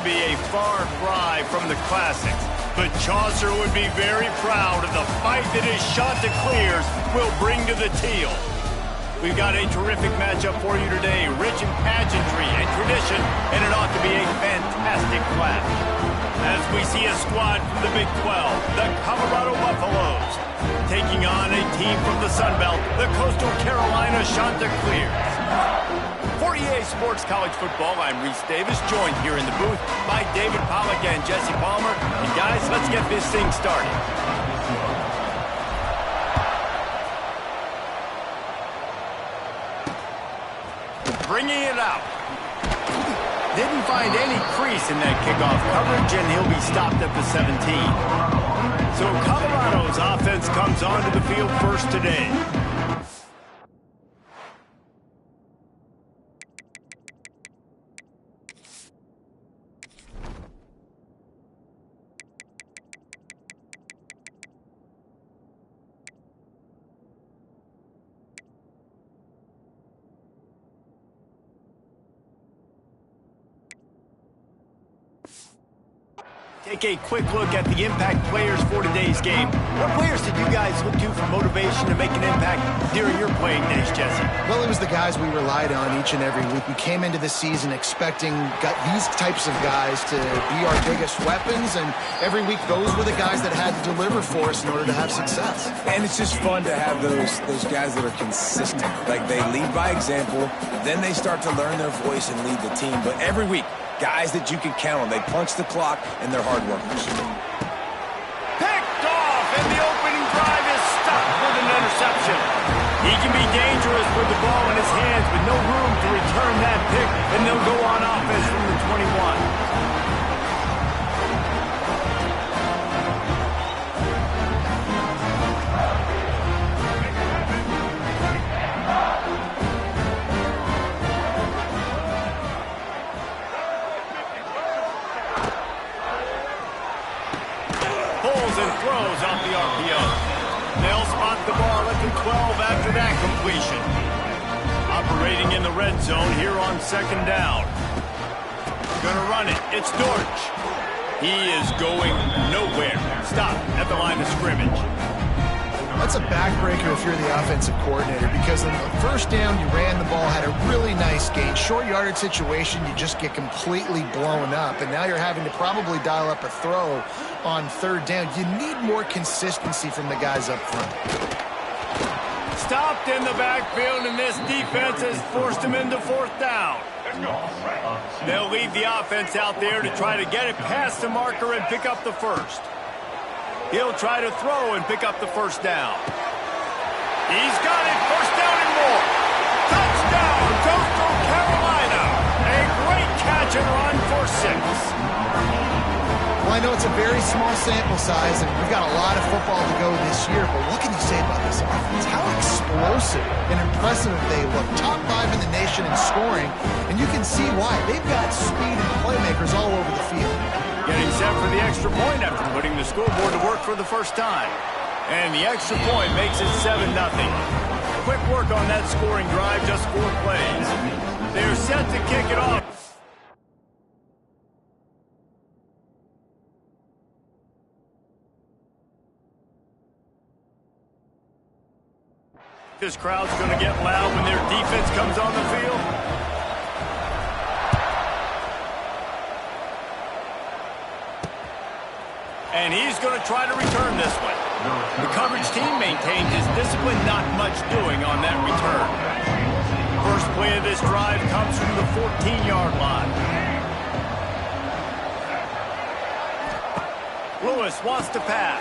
to be a far cry from the classics, but Chaucer would be very proud of the fight that his Chanticleers will bring to the teal. We've got a terrific matchup for you today, rich in pageantry and tradition, and it ought to be a fantastic clash. As we see a squad from the Big 12, the Colorado Buffaloes, taking on a team from the Sun Belt, the Coastal Carolina Chanticleers. For EA Sports College Football, I'm Reese Davis, joined here in the booth by David Pollack and Jesse Palmer. And guys, let's get this thing started. Bringing it out. Didn't find any crease in that kickoff coverage, and he'll be stopped at the 17. So Colorado's offense comes onto the field first today. Take a quick look at the impact players for today's game. What players did you guys look to for motivation to make an impact during your playing days, Jesse? Well, it was the guys we relied on each and every week. We came into the season expecting these types of guys to be our biggest weapons, and every week those were the guys that had to deliver for us in order to have success. And it's just fun to have those guys that are consistent. Like, they lead by example, then they start to learn their voice and lead the team. But every week, guys that you can count on. They punch the clock, and they're hard workers. Picked off, and the opening drive is stopped with an interception. He can be dangerous with the ball in his hands, but no room to return that pick, and they'll go on offense from the 21. And throws off the RPO. They'll spot the ball at the 12 after that completion. Operating in the red zone here on second down. Gonna run it. It's Dortch. He is going nowhere. Stop at the line of scrimmage. That's a backbreaker if you're the offensive coordinator, because in the first down, you ran the ball, had a really nice gain. Short yardage situation, you just get completely blown up, and now you're having to probably dial up a throw on third down. You need more consistency from the guys up front. Stopped in the backfield, and this defense has forced him into fourth down. They'll leave the offense out there to try to get it past the marker and pick up the first. He'll try to throw and pick up the first down. He's got it, first down and more. Touchdown, Coastal Carolina. A great catch and run for 6. Well, I know it's a very small sample size, and we've got a lot of football to go this year, but what can you say about this offense? How explosive and impressive they look. Top 5 in the nation in scoring, and you can see why. They've got speed and playmakers all over the field. Getting set for the extra point after putting the scoreboard to work for the first time. And the extra point makes it 7-0. Quick work on that scoring drive, just 4 plays. They're set to kick it off. This crowd's going to get loud when their defense comes on the field. And he's going to try to return this one. The coverage team maintained his discipline, not much doing on that return. First play of this drive comes from the 14-yard line. Lewis wants to pass.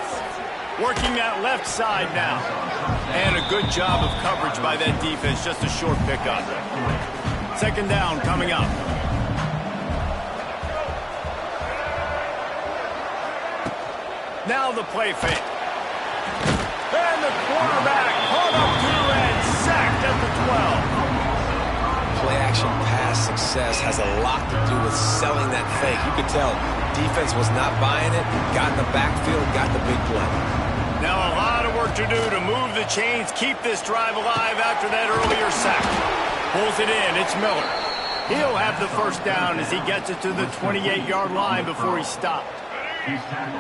Working that left side now. And a good job of coverage by that defense, just a short pickup. Second down coming up. Now the play fake. And the quarterback caught up to and sacked at the 12. Play action pass success has a lot to do with selling that fake. You could tell defense was not buying it, got in the backfield, got the big play. Now a lot of work to do to move the chains, keep this drive alive after that earlier sack. Pulls it in, it's Miller. He'll have the first down as he gets it to the 28-yard line before he stopped.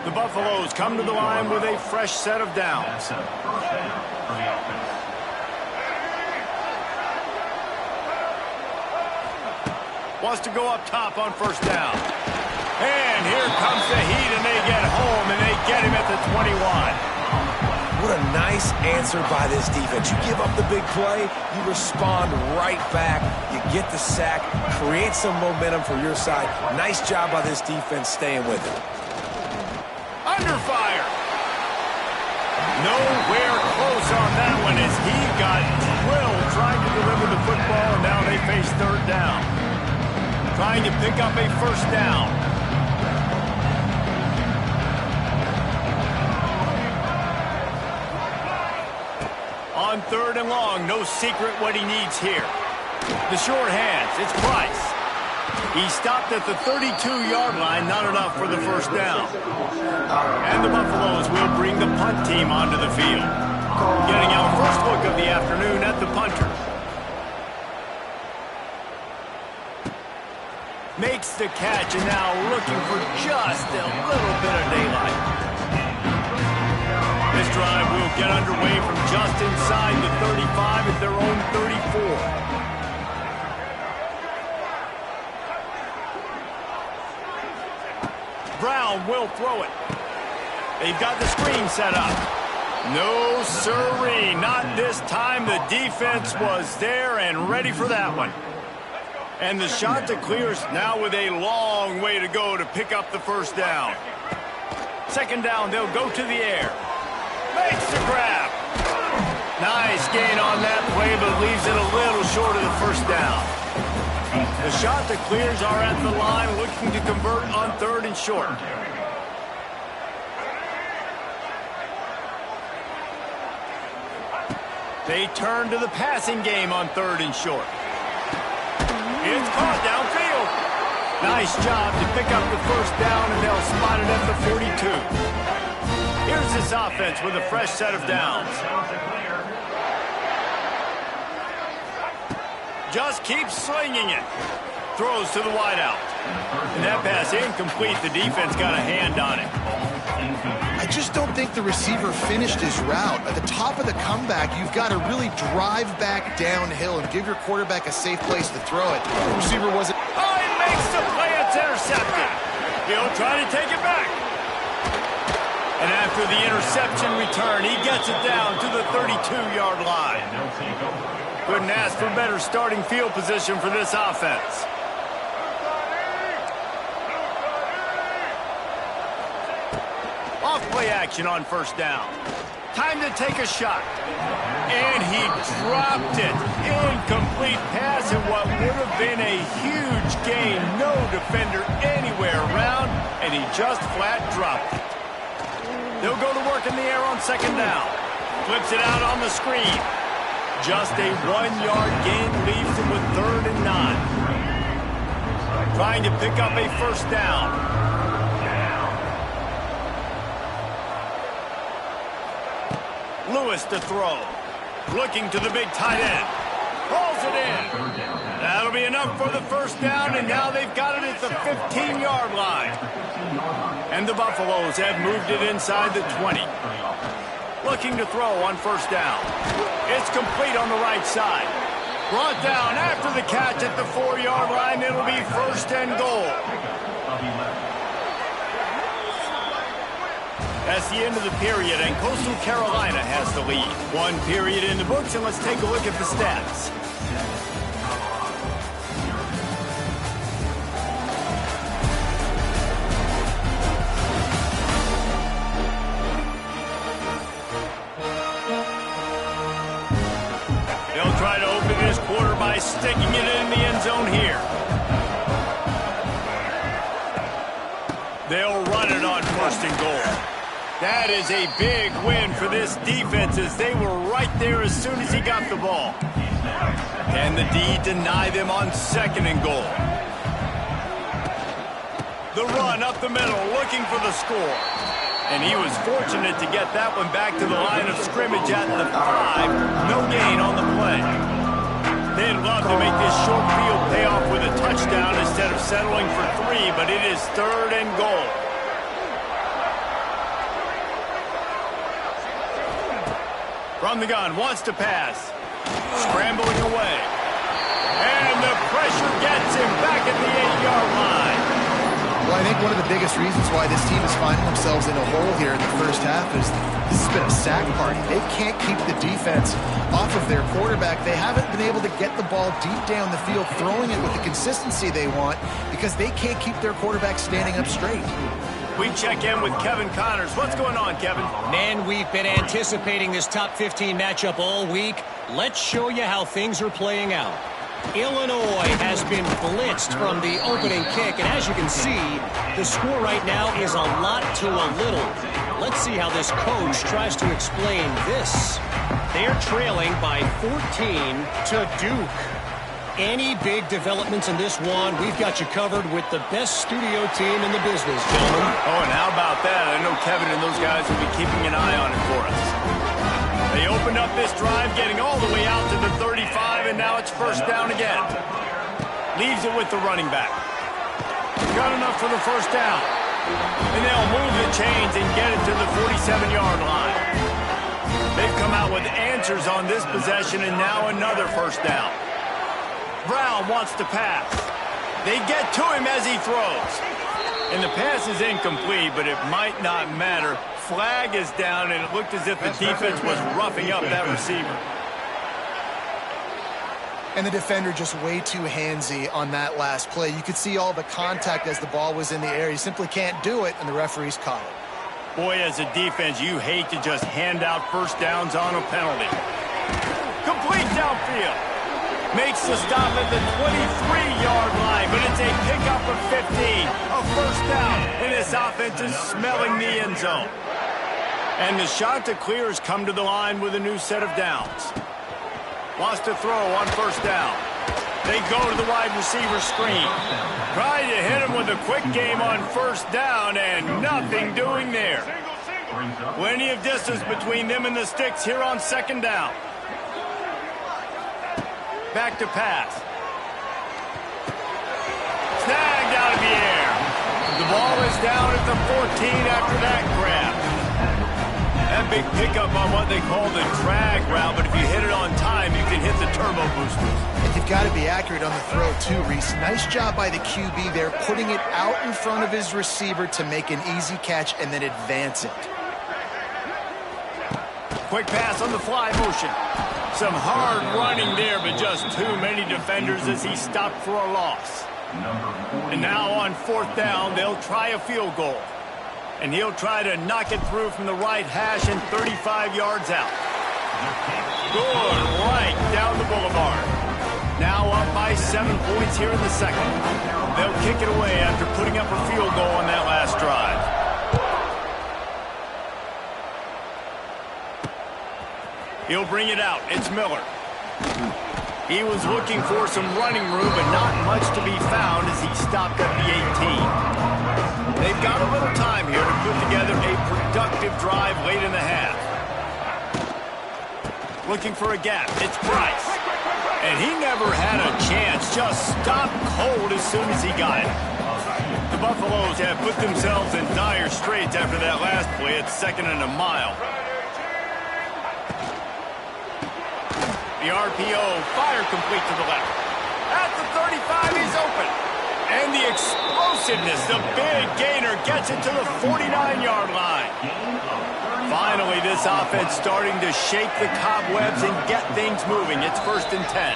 The Buffaloes come to the line with a fresh set of downs. Wants to go up top on first down. And here comes the heat, and they get home, and they get him at the 21. What a nice answer by this defense. You give up the big play, you respond right back, you get the sack, create some momentum for your side. Nice job by this defense staying with it. Under fire. Nowhere close on that one as he got drilled trying to deliver the football, and now they face third down. Trying to pick up a first down. On third and long, no secret what he needs here. The short hands, it's Price. He stopped at the 32-yard line, not enough for the first down. And the Buffaloes will bring the punt team onto the field. Getting our first look of the afternoon at the punter. Makes the catch and now looking for just a little bit of daylight. This drive will get underway from just inside the 35 at their own 34. Brown will throw it. They've got the screen set up. No siree, not this time. The defense was there and ready for that one. And the shot to clears now with a long way to go to pick up the first down. Second down, they'll go to the air. Makes the grab. Nice gain on that play, but leaves it a little short of the first down. The shot to clears are at the line, looking to convert on third and short. They turn to the passing game on third and short. It's caught downfield. Nice job to pick up the first down, and they'll spot it at the 42. Here's this offense with a fresh set of downs. Just keeps slinging it. Throws to the wideout. And that pass incomplete. The defense got a hand on it. I just don't think the receiver finished his route. At the top of the comeback, you've got to really drive back downhill and give your quarterback a safe place to throw it. The receiver wasn't... Oh, he makes the play. It's intercepted. He'll try to take it back. And after the interception return, he gets it down to the 32-yard line. Couldn't ask for better starting field position for this offense. Off-play action on first down. Time to take a shot. And he dropped it. Incomplete pass in what would have been a huge gain. No defender anywhere around, and he just flat dropped it. They'll go to work in the air on second down. Flips it out on the screen. Just a 1-yard gain leaves him with third and 9. Trying to pick up a first down. Lewis to throw. Looking to the big tight end. Pulls it in. That'll be enough for the first down, and now they've got it at the 15-yard line. And the Buffaloes have moved it inside the 20. Looking to throw on first down. It's complete on the right side. Brought down after the catch at the 4-yard line. It'll be first and goal. That's the end of the period, and Coastal Carolina has the lead. One period in the books, and let's take a look at the stats. They'll try to open this quarter by sticking it in the end zone here. They'll run it on first and goal. That is a big win for this defense as they were right there as soon as he got the ball. Can the D deny them on second and goal? The run up the middle, looking for the score. And he was fortunate to get that one back to the line of scrimmage at the 5. No gain on the play. They'd love to make this short field pay off with a touchdown instead of settling for 3, but it is 3rd and goal. From the gun, wants to pass. Scrambling away. And the pressure gets him back at the 8-yard line. Well, I think one of the biggest reasons why this team is finding themselves in a hole here in the first half is this has been a sack party. They can't keep the defense off of their quarterback. They haven't been able to get the ball deep down the field, throwing it with the consistency they want because they can't keep their quarterback standing up straight. We check in with Kevin Connors. What's going on, Kevin? Man, we've been anticipating this top 15 matchup all week. Let's show you how things are playing out. Illinois has been blitzed from the opening kick, and as you can see, the score right now is a lot to a little. Let's see how this coach tries to explain this. They're trailing by 14 to Duke. Any big developments in this one, we've got you covered with the best studio team in the business, gentlemen. Oh, and how about that? I know Kevin and those guys will be keeping an eye on it for us. They opened up this drive, getting all the way out to the 35, and now it's 1st down again. Leaves it with the running back. Got enough for the 1st down. And they'll move the chains and get it to the 47-yard line. They've come out with answers on this possession, and now another 1st down. Brown wants to pass. They get to him as he throws. And the pass is incomplete, but it might not matter. Flag is down, and it looked as if the defense was roughing up that receiver. And the defender just way too handsy on that last play. You could see all the contact as the ball was in the air. You simply can't do it, and the referees caught it. Boy, as a defense, you hate to just hand out 1st downs on a penalty. Complete downfield. Makes the stop at the 23-yard line, but it's a pickup of 15. A 1st down, and this offense is smelling the end zone. And the shot to clear has come to the line with a new set of downs. Wants to throw on 1st down. They go to the wide receiver screen. Trying to hit him with a quick game on 1st down, and nothing doing there. Plenty of distance between them and the sticks here on 2nd down. Back to pass. Snagged out of the air. The ball is down at the 14 after that grab. That big pickup on what they call the drag route, but if you hit it on time, you can hit the turbo boosters. And you've got to be accurate on the throw too, Reese. Nice job by the QB there, putting it out in front of his receiver to make an easy catch and then advance it. Quick pass on the fly motion. Some hard running there, but just too many defenders as he stopped for a loss. And now on 4th down, they'll try a field goal. And he'll try to knock it through from the right hash and 35 yards out. Good, right down the boulevard. Now up by 7 points here in the 2nd. They'll kick it away after putting up a field goal on that last drive. He'll bring it out. It's Miller. He was looking for some running room, but not much to be found as he stopped at the 18. They've got a little time here to put together a productive drive late in the half. Looking for a gap. It's Price. And he never had a chance. Just stopped cold as soon as he got it. The Buffaloes have put themselves in dire straits after that last play at 2nd and a mile. The RPO, fire complete to the left. At the 35, he's open. And the explosiveness, the big gainer gets it to the 49-yard line. Finally, this offense starting to shake the cobwebs and get things moving. It's 1st and 10.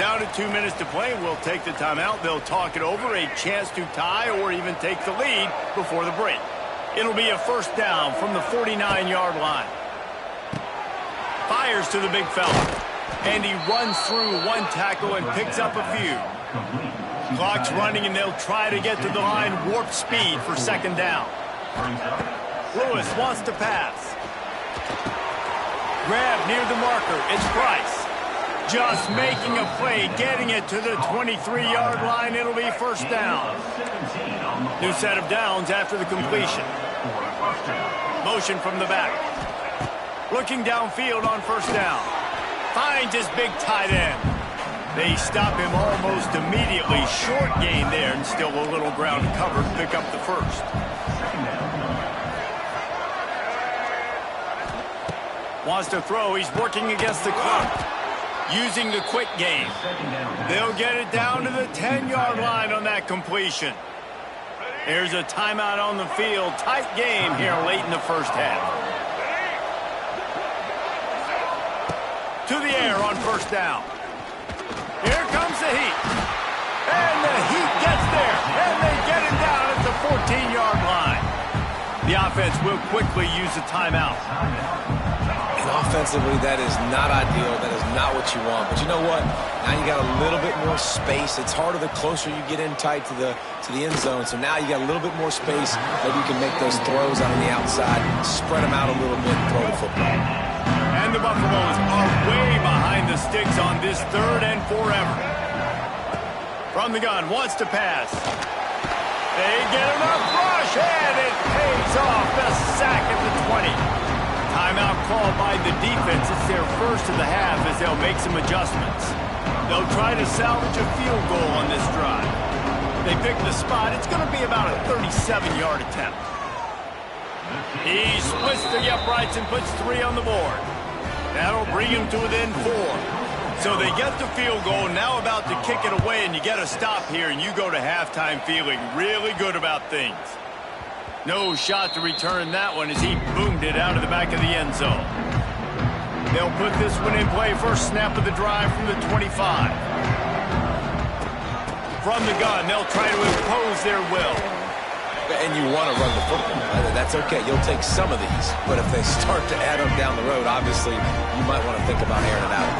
Down to 2 minutes to play. We'll take the timeout. They'll talk it over, a chance to tie or even take the lead before the break. It'll be a 1st down from the 49-yard line. Fires to the big fella. And he runs through one tackle and picks up a few. Clock's running, and they'll try to get to the line warp speed for 2nd down. Lewis wants to pass. Grab near the marker. It's Price. Just making a play, getting it to the 23-yard line. It'll be 1st down. New set of downs after the completion. Motion from the back. Looking downfield on 1st down. Finds his big tight end. They stop him almost immediately. Short gain there, and still a little ground covered to pick up the first. Wants to throw. He's working against the clock. Using the quick game. They'll get it down to the 10-yard line on that completion. There's a timeout on the field. Tight game here late in the first half. To the air on first down. Here comes the Heat. And the Heat gets there. And they get him down at the 14-yard line. The offense will quickly use a timeout. And offensively, that is not ideal. That is not what you want. But you know what? Now you got a little bit more space. It's harder the closer you get in tight to the end zone. So now you got a little bit more space that you can make those throws out on the outside, spread them out a little bit, and throw the football. And the Buffaloes are way behind the sticks on this 3rd and forever. From the gun, wants to pass. They get enough rush, and it pays off. The sack at the 20. Timeout called by the defense. It's their first of the half as they'll make some adjustments. They'll try to salvage a field goal on this drive. They pick the spot. It's going to be about a 37-yard attempt. He splits the uprights and puts 3 on the board. That'll bring him to within 4. So they get the field goal, now about to kick it away, and you get a stop here, and you go to halftime feeling really good about things. No shot to return that one as he boomed it out of the back of the end zone. They'll put this one in play. First snap of the drive from the 25. From the gun, they'll try to impose their will. And you want to run the football. That's okay. You'll take some of these. But if they start to add up down the road, obviously, you might want to think about airing it out.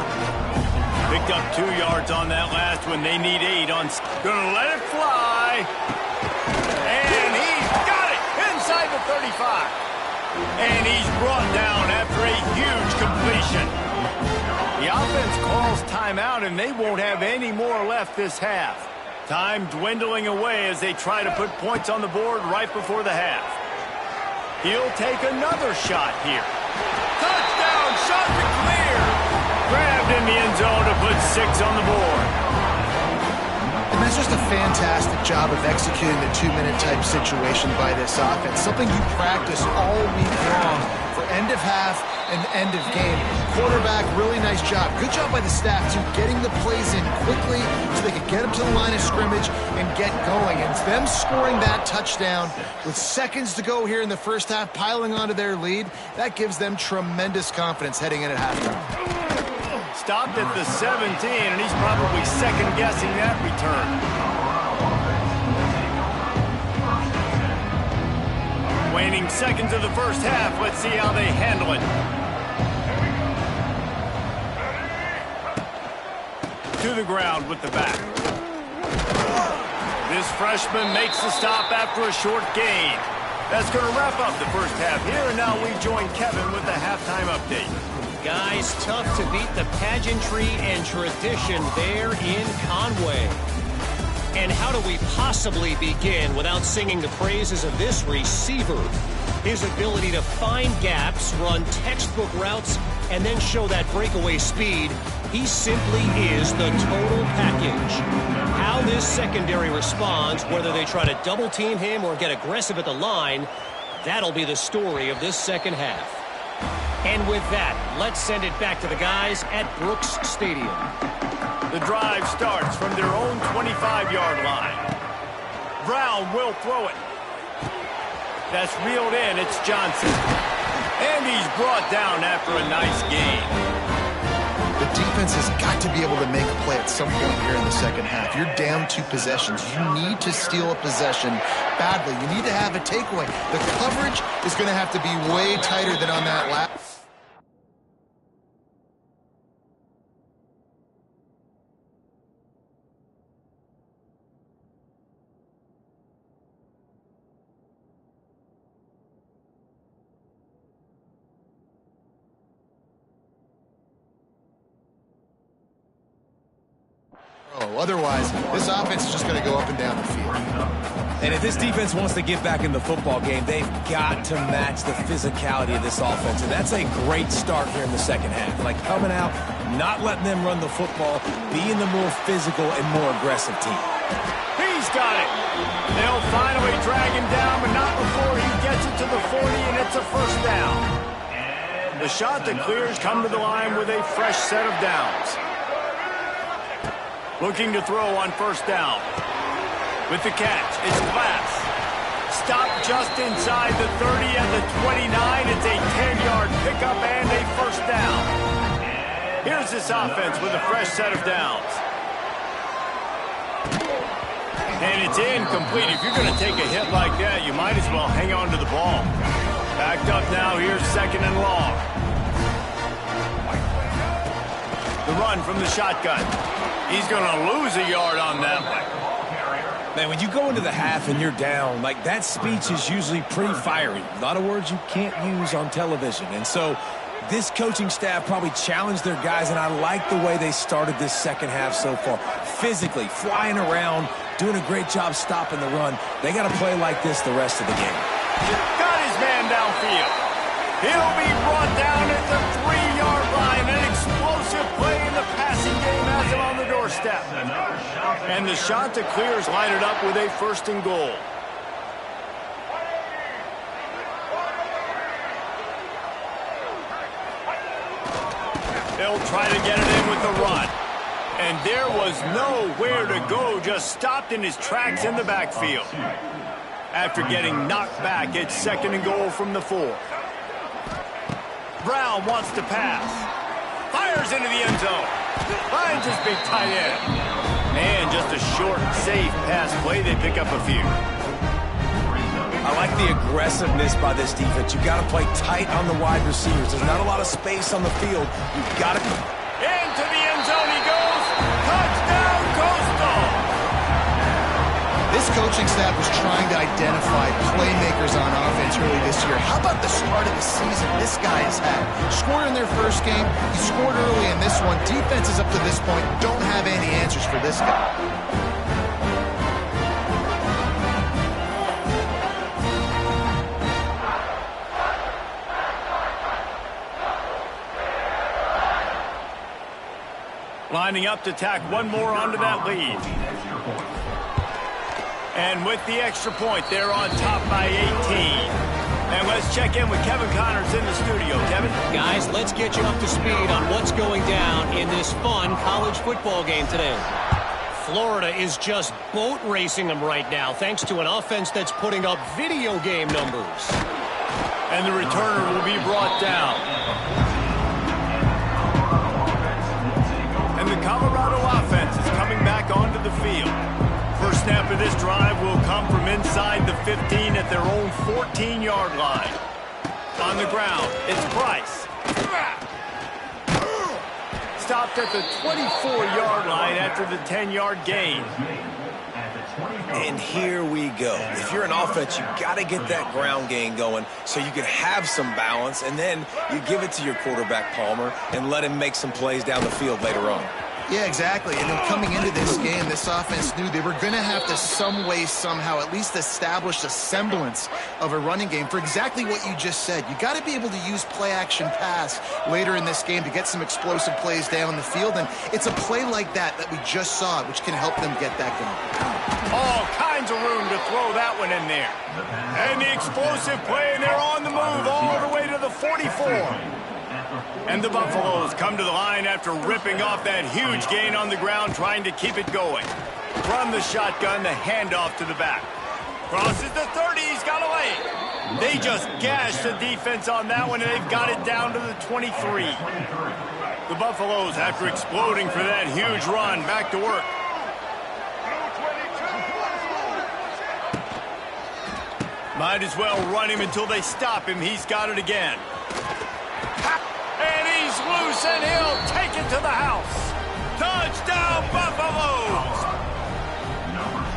Picked up 2 yards on that last one. They need 8 on. Gonna let it fly. And he's got it inside the 35. And he's brought down after a huge completion. The offense calls timeout, and they won't have any more left this half. Time dwindling away as they try to put points on the board right before the half. He'll take another shot here. Touchdown, shot to clear. Grabbed in the end zone to put 6 on the board. And that's just a fantastic job of executing the 2-minute type situation by this offense. Something you practice all week long for end of half and end of game. Quarterback, really nice job. Good job by the staff, too, getting the plays in quickly so they could get them to the line of scrimmage and get going. And them scoring that touchdown with seconds to go here in the first half, piling onto their lead, that gives them tremendous confidence heading in at halftime. Stopped at the 17, and he's probably second-guessing that return. Waning seconds of the first half. Let's see how they handle it. To the ground with the back. This freshman makes the stop after a short gain. That's going to wrap up the first half here, and now we join Kevin with the halftime update. Guys, tough to beat the pageantry and tradition there in Conway. And how do we possibly begin without singing the praises of this receiver? His ability to find gaps, run textbook routes, and then show that breakaway speed. He simply is the total package. How this secondary responds, whether they try to double-team him or get aggressive at the line, that'll be the story of this second half. And with that, let's send it back to the guys at Brooks Stadium. The drive starts from their own 25-yard line. Brown will throw it. That's reeled in. It's Johnson. And he's brought down after a nice gain. The defense has got to be able to make a play at some point here in the second half. You're down 2 possessions. You need to steal a possession badly. You need to have a takeaway. The coverage is going to have to be way tighter than on that last. Otherwise, this offense is just going to go up and down the field. And if this defense wants to get back in the football game, they've got to match the physicality of this offense. And that's a great start here in the second half. Like coming out, not letting them run the football, being the more physical and more aggressive team. He's got it. They'll finally drag him down, but not before he gets it to the 40, and it's a first down. The shot that clears come to the line with a fresh set of downs. Looking to throw on first down. With the catch, it's Glass. Stopped just inside the 30 at the 29. It's a 10-yard pickup and a first down. Here's this offense with a fresh set of downs. And it's incomplete. If you're going to take a hit like that, you might as well hang on to the ball. Backed up now. Here's second and long. The run from the shotgun. He's going to lose a yard on that one. Man, when you go into the half and you're down, like that speech is usually pretty fiery. A lot of words you can't use on television. And so this coaching staff probably challenged their guys, and I like the way they started this second half so far. Physically, flying around, doing a great job stopping the run. They got to play like this the rest of the game. Got his man downfield. He'll be brought down at the 3-yard line. An explosive play in the passing game has him on the doorstep. And the shot that clears line it up with a first and goal. They'll try to get it in with the run. And there was nowhere to go, just stopped in his tracks in the backfield. After getting knocked back, it's second and goal from the 4. Brown wants to pass. Fires into the end zone. Finds his big tight end. And just a short, safe pass play. They pick up a few. I like the aggressiveness by this defense. You've got to play tight on the wide receivers. There's not a lot of space on the field. You've got to... Into the end zone he goes. Touchdown, Coastal. This coaching staff was trying to identify playmakers on offense early this year. How about the start of the season this guy has had? Scored in their first game. He scored early in this one. Defenses up to this point don't have any answers for this guy. Lining up to tack one more onto that lead. And with the extra point, they're on top by 18. And let's check in with Kevin Connors in the studio. Kevin? Guys, let's get you up to speed on what's going down in this fun college football game today. Florida is just boat racing them right now, thanks to an offense that's putting up video game numbers. And the returner will be brought down. And the Colorado offense is coming back onto the field. First snap of this drive will come from inside the 15 at their own 14-yard line. On the ground, it's Price. Stopped at the 24-yard line after the 10-yard gain. And here we go. If you're an offense, you got to get that ground game going so you can have some balance, and then you give it to your quarterback, Palmer, and let him make some plays down the field later on. Yeah, exactly. And then coming into this game, this offense knew they were going to have to some way, somehow, at least establish a semblance of a running game for exactly what you just said. You got to be able to use play-action pass later in this game to get some explosive plays down the field. And it's a play like that we just saw, which can help them get that going. All kinds of room to throw that one in there. And the explosive play, and they're on the move all the way to the 44. And the Buffaloes come to the line after ripping off that huge gain on the ground, trying to keep it going. From the shotgun, the handoff to the back. Crosses the 30, he's got away. They just gashed the defense on that one, and they've got it down to the 23. The Buffaloes, after exploding for that huge run, back to work. Might as well run him until they stop him. He's got it again. And he's loose, and he'll take it to the house. Touchdown, Buffaloes!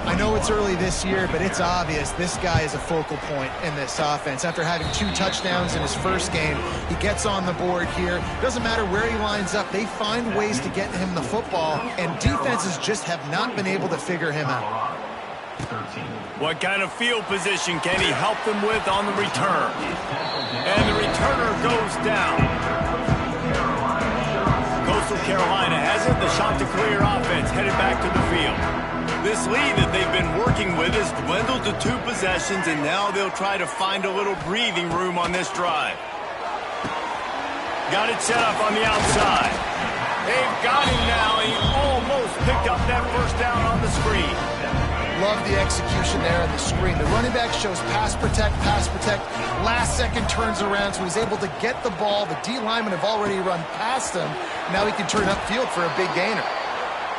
I know it's early this year, but it's obvious this guy is a focal point in this offense. After having 2 touchdowns in his first game, he gets on the board here. Doesn't matter where he lines up, they find ways to get him the football, and defenses just have not been able to figure him out. What kind of field position can he help them with on the return? And the returner goes down. Coastal Carolina has it. The Chanticleer offense headed back to the field. This lead that they've been working with has dwindled to 2 possessions, and now they'll try to find a little breathing room on this drive. Got it set up on the outside. They've got him now. He almost picked up that first down on the screen. Love the execution there on the screen. The running back shows pass protect, pass protect. Last second turns around, so he's able to get the ball. The D linemen have already run past him. Now he can turn upfield for a big gainer.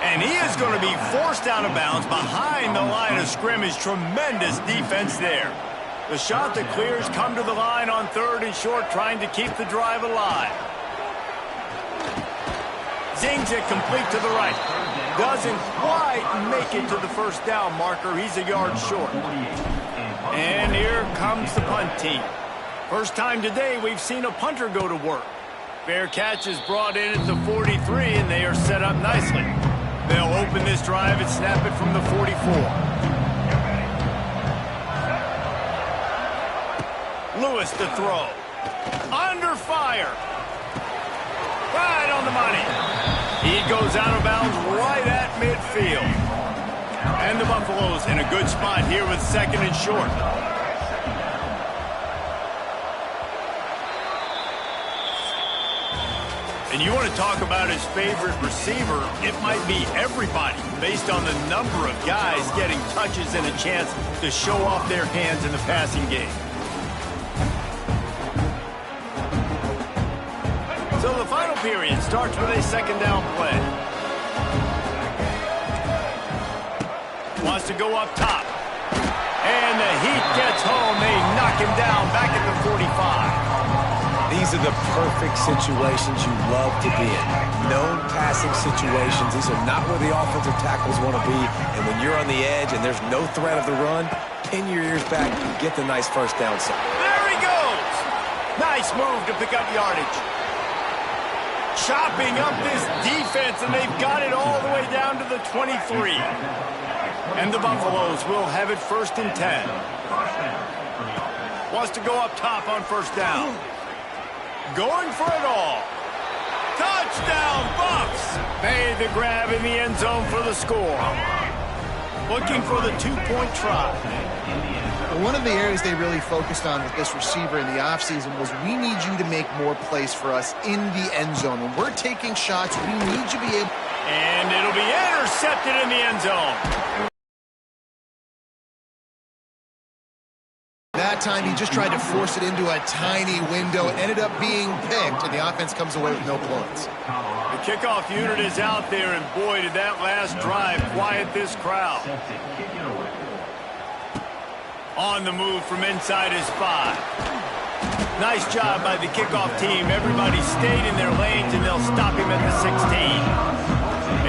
And he is going to be forced out of bounds behind the line of scrimmage. Tremendous defense there. The Chanticleers come to the line on 3rd and short, trying to keep the drive alive. Zings it complete to the right. Doesn't quite make it to the first down marker. He's a yard short. And here comes the punt team. First time today we've seen a punter go to work. Fair catch is brought in at the 43, and they are set up nicely. They'll open this drive and snap it from the 44. Lewis to throw. Under fire. Right on the money. He goes out of bounds right at midfield. And the Buffaloes in a good spot here with 2nd and short. And you want to talk about his favorite receiver, it might be everybody, based on the number of guys getting touches and a chance to show off their hands in the passing game. So the final period starts with a 2nd down play. Wants to go up top. And the Heat gets home. They knock him down back at the 45. These are the perfect situations you love to be in. Known passing situations. These are not where the offensive tackles want to be. And when you're on the edge and there's no threat of the run, pin your ears back and get the nice first down. There he goes. Nice move to pick up yardage. Chopping up this defense, and they've got it all the way down to the 23. And the Buffaloes will have it 1st and 10. Wants to go up top on 1st down. Going for it all. Touchdown, Buffs! Made the grab in the end zone for the score. Looking for the 2-point try. One of the areas they really focused on with this receiver in the offseason was, we need you to make more plays for us in the end zone. When we're taking shots, we need you to be able... And it'll be intercepted in the end zone. That time he just tried to force it into a tiny window. Ended up being picked, and the offense comes away with no points. The kickoff unit is out there, and boy, did that last drive quiet this crowd. On the move from inside his 5. Nice job by the kickoff team. Everybody stayed in their lanes, and they'll stop him at the 16.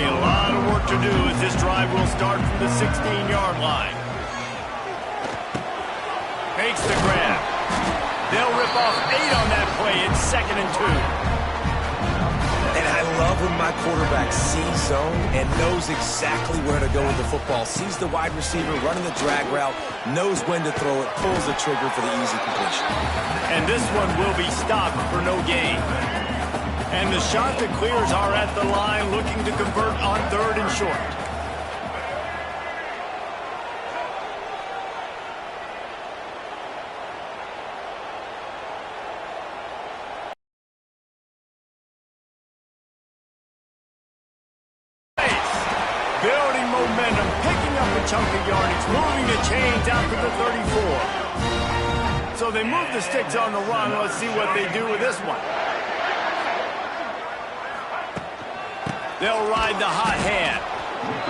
A lot of work to do as this drive will start from the 16-yard line. Makes the grab. They'll rip off 8 on that play. It's 2nd and 2. And I love when my quarterback sees zone and knows exactly where to go with the football. Sees the wide receiver running the drag route, knows when to throw it, pulls the trigger for the easy completion. And this one will be stopped for no gain. And the Chanticleers are at the line looking to convert on 3rd and short. Building momentum, picking up a chunk of yardage, moving the chains out to the 34. So they move the sticks on the run. Let's see what they do with this one. They'll ride the hot hand.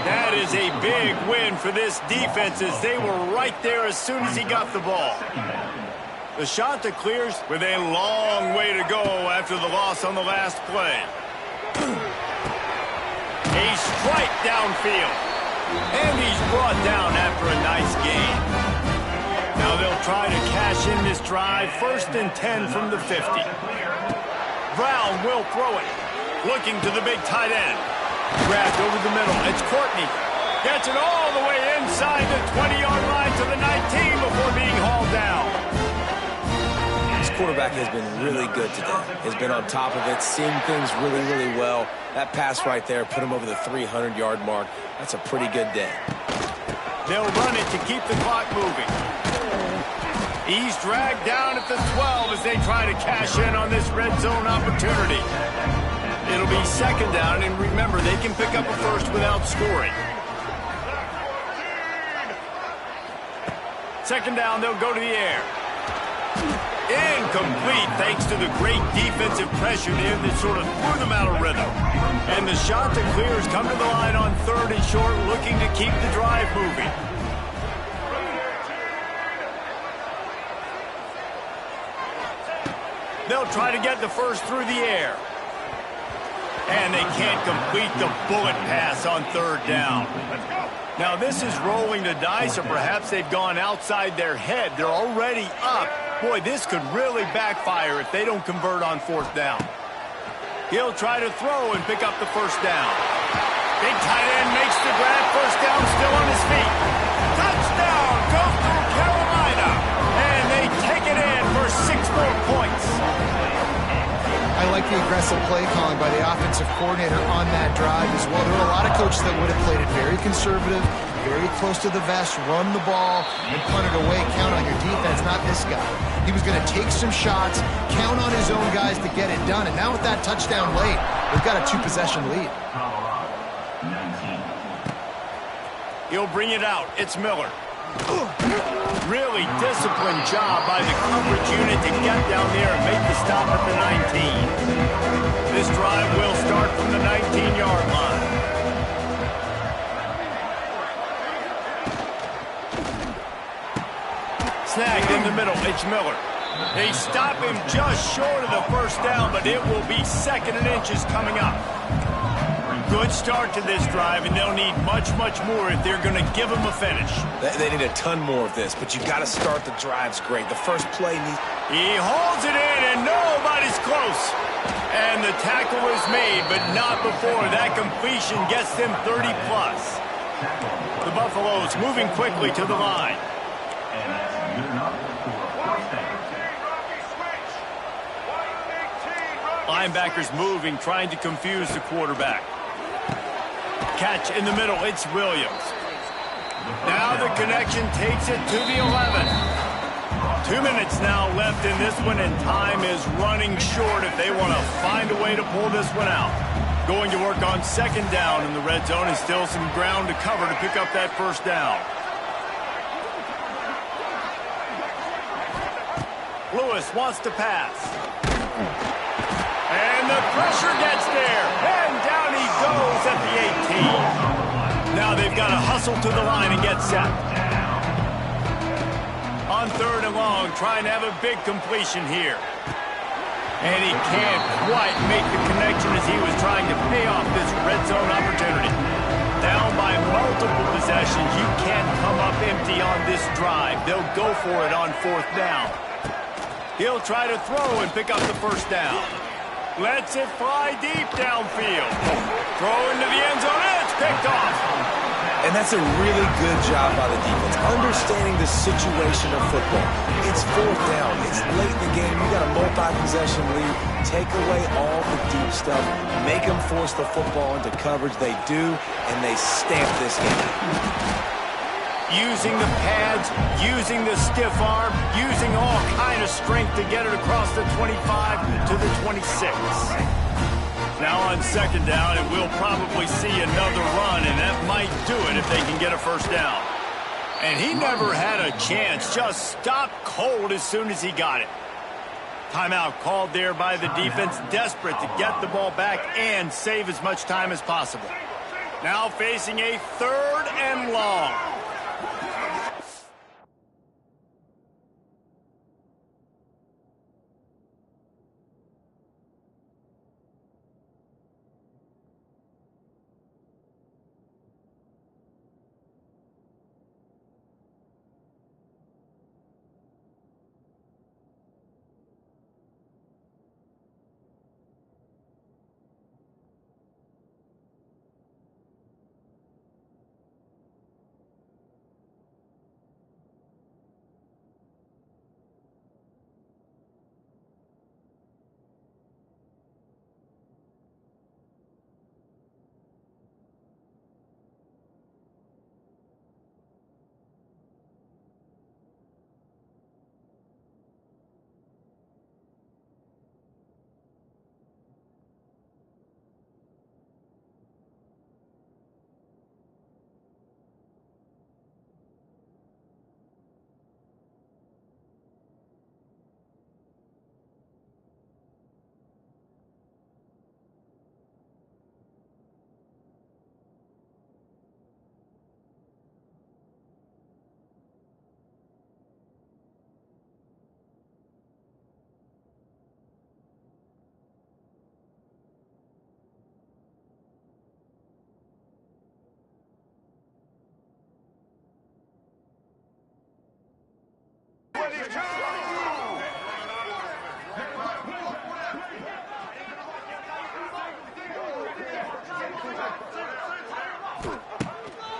That is a big win for this defense, as they were right there as soon as he got the ball. The Chanticleers with a long way to go after the loss on the last play. A strike downfield. And he's brought down after a nice gain. Now they'll try to cash in this drive. 1st and 10 from the 50. Brown will throw it. Looking to the big tight end. Grabbed over the middle. It's Courtney. Gets it all the way inside the 20-yard line to the 19 before being hauled down. quarterback has been really good today. Has been on top of it, seeing things really, really well. That pass right there put him over the 300-yard mark. That's a pretty good day. They'll run it to keep the clock moving. He's dragged down at the 12 as they try to cash in on this red zone opportunity. It'll be second down, and remember, they can pick up a first without scoring. Second down, they'll go to the air. Incomplete, thanks to the great defensive pressure there that sort of threw them out of rhythm. And the shot to clear has come to the line on third and short, looking to keep the drive moving. They'll try to get the first through the air. And they can't complete the bullet pass on third down. Now this is rolling the dice, or perhaps they've gone outside their head. They're already up. Boy, this could really backfire if they don't convert on fourth down. He'll try to throw and pick up the first down. Big tight end makes the grab. First down, still on his feet. Touchdown! Goes through Carolina. And they take it in for 6 more points. I like the aggressive play calling by the offensive coordinator on that drive as well. There are a lot of coaches that would have played it very conservative, very close to the vest, run the ball, and punt it away. Count on your defense, not this guy. He was going to take some shots, count on his own guys to get it done. And now with that touchdown late, they've got a 2-possession lead. He'll bring it out. It's Miller. Really disciplined job by the coverage unit to get down there and make the stop at the 19. This drive will start from the 19-yard line. Snagged in the middle. It's Miller. They stop him just short of the first down, but it will be second and inches coming up. Good start to this drive, and they'll need much, much more if they're going to give him a finish. They need a ton more of this, but you got to start the drives great. The first play needs... He holds it in, and nobody's close. And the tackle is made, but not before that completion gets them 30-plus. The Buffaloes moving quickly to the line. Linebackers moving, trying to confuse the quarterback. Catch in the middle, it's Williams. Now the connection takes it to the 11. 2 minutes now left in this one, and time is running short if they want to find a way to pull this one out. Going to work on second down in the red zone, and still some ground to cover to pick up that first down. Lewis wants to pass. And the pressure gets there. And down he goes at the 18. Now they've got to hustle to the line and get set. On third and long, trying to have a big completion here. And he can't quite make the connection as he was trying to pay off this red zone opportunity. Down by multiple possessions, you can't come up empty on this drive. They'll go for it on fourth down. He'll try to throw and pick up the first down. Lets it fly deep downfield. Throw into the end zone, and it's picked off. And that's a really good job by the defense, understanding the situation of football. It's fourth down. It's late in the game. You got a multi-possession lead. Take away all the deep stuff. Make them force the football into coverage. They do, and they stamp this game. Using the pads, using the stiff arm, using all kind of strength to get it across the 25 to the 26. Now on second down, and we'll probably see another run, and that might do it if they can get a first down. And he never had a chance, just stopped cold as soon as he got it. Timeout called there by the defense, desperate to get the ball back and save as much time as possible. Now facing a third and long.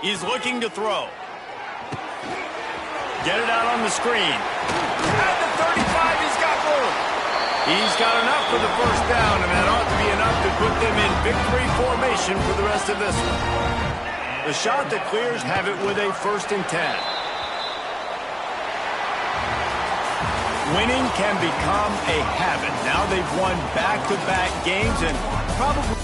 He's looking to throw. Get it out on the screen. At the 35, he's got room. He's got enough for the first down, and that ought to be enough to put them in victory formation for the rest of this one. The shot that clears have it with a 1st and 10. Winning can become a habit. Now they've won back-to-back games and probably